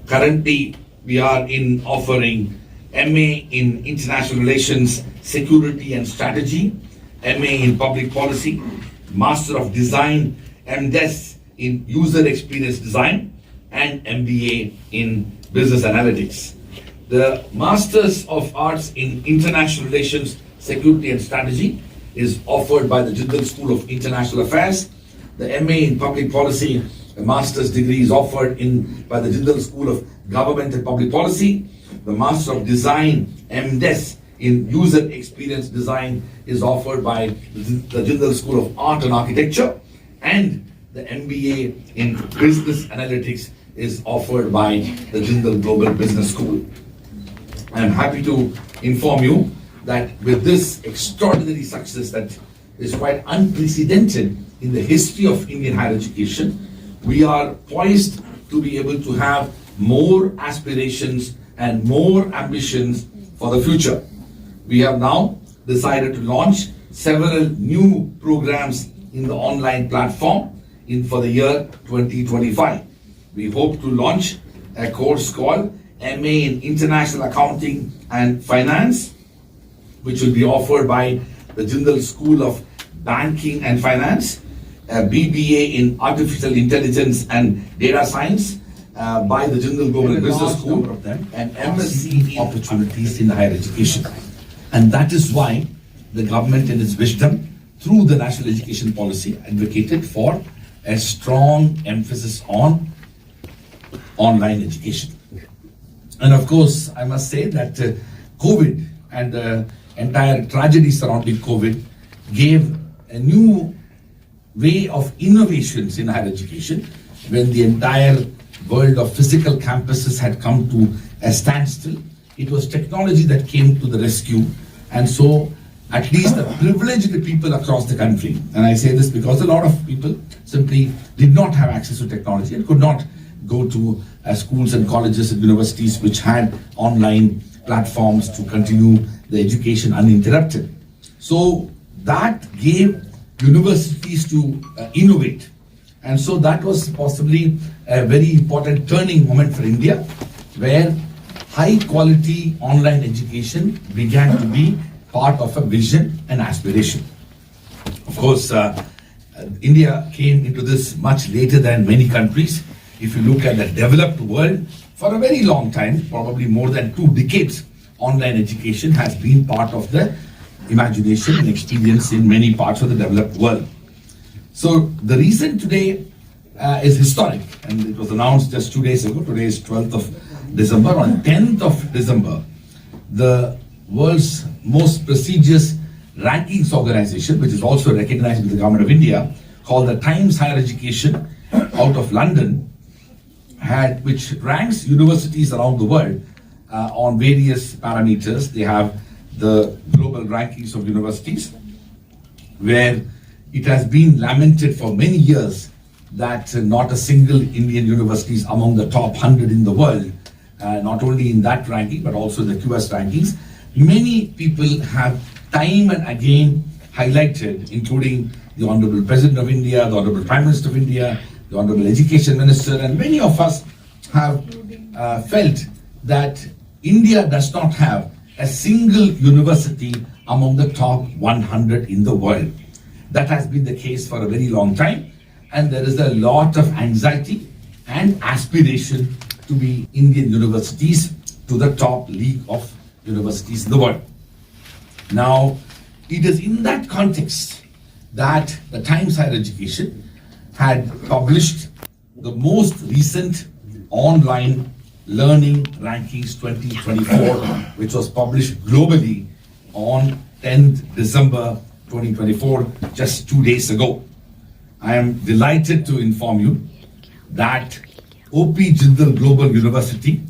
Currently, we are in offering MA in International Relations, Security and Strategy, MA in Public Policy, Master of Design, MDes in User Experience Design, and MBA in Business Analytics. The Masters of Arts in International Relations, Security and Strategy is offered by the Jindal School of International Affairs. The MA in Public Policy, a master's degree is offered by the Jindal School of Government and Public Policy. The Master of Design, MDes in User Experience Design is offered by the Jindal School of Art and Architecture. And the MBA in Business Analytics is offered by the Jindal Global Business School. I am happy to inform you that with this extraordinary success that is quite unprecedented in the history of Indian higher education, we are poised to be able to have more aspirations and more ambitions for the future. We have now decided to launch several new programs in the online platform for the year 2025. We hope to launch a course called MA in International Accounting and Finance, which will be offered by the Jindal School of Banking and Finance, a BBA in Artificial Intelligence and Data Science by the Jindal Global Business School, and MSc in opportunities in higher education. And that is why the government, in its wisdom, through the National Education Policy, advocated for a strong emphasis on online education. And of course, I must say that COVID and the entire tragedy surrounding COVID gave a new way of innovations in higher education when the entire world of physical campuses had come to a standstill. It was technology that came to the rescue, and so at least the privileged people across the country, and I say this because a lot of people simply did not have access to technology and could not go to schools and colleges and universities which had online platforms to continue the education uninterrupted. So that gave universities to innovate, and so that was possibly a very important turning moment for India, where high quality online education began to be part of a vision and aspiration. Of course, India came into this much later than many countries. If you look at the developed world, for a very long time, probably more than 2 decades, online education has been part of the imagination and experience in many parts of the developed world. So the reason today is historic, and it was announced just 2 days ago. Today is 12th of December. On 10th of December, the world's most prestigious rankings organization, which is also recognized by the Government of India, called the Times Higher Education out of London, which ranks universities around the world on various parameters. They have the global rankings of universities, where it has been lamented for many years that not a single Indian university is among the top 100 in the world, not only in that ranking, but also the QS rankings. Many people have time and again highlighted, including the Honorable President of India, the Honorable Prime Minister of India, the Honorable Education Minister, and many of us have felt that India does not have a single university among the top 100 in the world. That has been the case for a very long time, and there is a lot of anxiety and aspiration to be Indian universities to the top league of universities in the world. Now, it is in that context that the Times Higher Education had published the most recent online learning rankings 2024, which was published globally on 10th December 2024, just 2 days ago. I am delighted to inform you that o.p.Jindal Global University,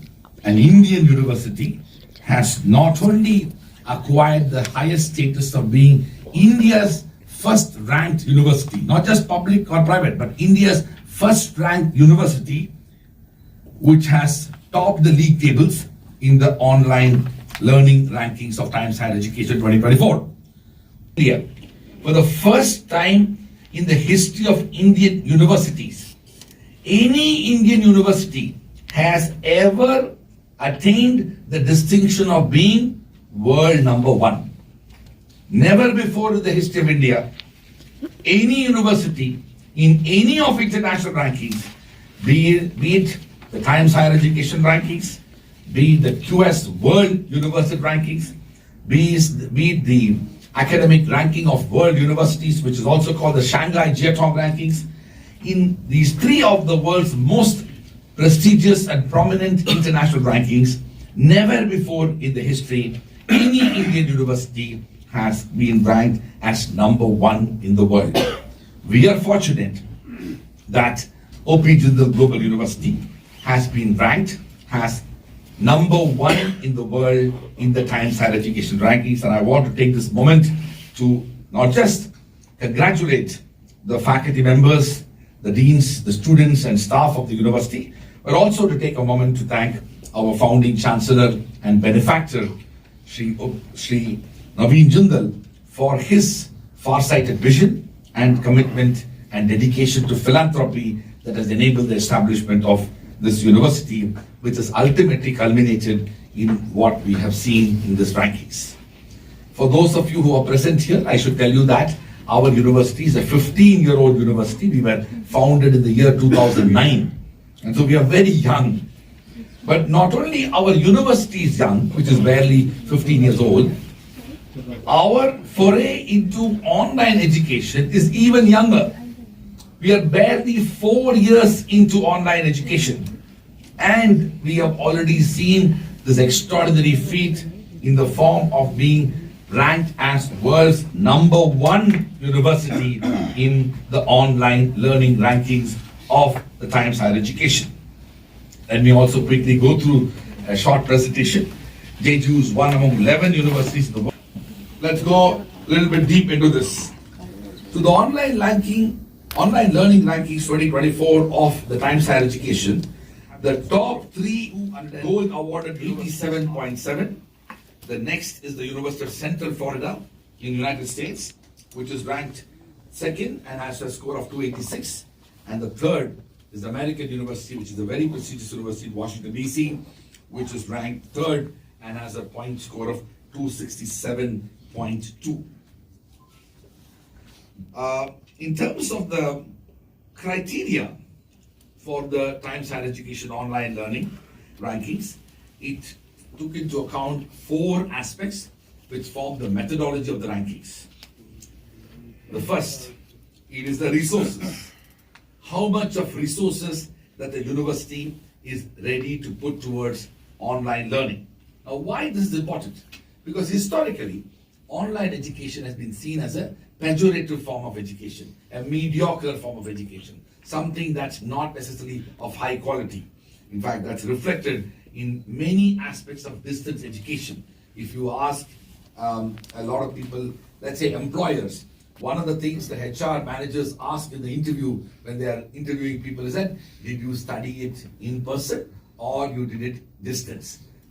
an Indian university, has not only acquired the highest status of being India's first ranked university, not just public or private, but India's first ranked university, which has topped the league tables in the online learning rankings of Times Higher Education 2024. India, for the first time in the history of Indian universities, any Indian university has ever attained the distinction of being world number one. Never before in the history of India, any university in any of international rankings, be it the Times Higher Education rankings, be it the QS World University rankings, be it the academic ranking of world universities, which is also called the Shanghai Jiatong rankings, in these three of the world's most prestigious and prominent international rankings, never before in the history any Indian university has been ranked as number one in the world. We are fortunate that o.p.Jindal Global University has been ranked as number one in the world in the Times Higher Education rankings, and I want to take this moment to not just congratulate the faculty members, the deans, the students and staff of the university, but also to take a moment to thank our founding chancellor and benefactor, Sri Naveenjindal, for his far-sighted vision and commitment and dedication to philanthropy that has enabled the establishment of this university, which has ultimately culminated in what we have seen in these rankings. For those of you who are present here, I should tell you that our university is a 15-year-old university. We were founded in the year 2009. And so we are very young. But not only our university is young, which is barely 15 years old, our foray into online education is even younger. We are barely 4 years into online education. And we have already seen this extraordinary feat in the form of being ranked as world's number one university in the online learning rankings of the Times Higher Education. Let me also quickly go through a short presentation. JGU is one among 11 universities in the world. Let's go a little bit deep into this. So the online learning rankings 2024 of the Times Higher Education, the top three gold awarded 87.7. The next is the University of Central Florida in the United States, which is ranked second and has a score of 286. And the third is the American University, which is a very prestigious university in Washington, D.C., which is ranked third and has a point score of 267.2. In terms of the criteria for the Times Higher Education online learning rankings, it took into account 4 aspects which form the methodology of the rankings. The first, it is the resources. How much of resources that the university is ready to put towards online learning. Now, why this is important? Because historically, online education has been seen as a pejorative form of education, a mediocre form of education, something that's not necessarily of high quality. In fact, that's reflected in many aspects of distance education. If you ask a lot of people, let's say employers, one of the things the HR managers ask in the interview when they are interviewing people is that, did you study it in person or you did it distance?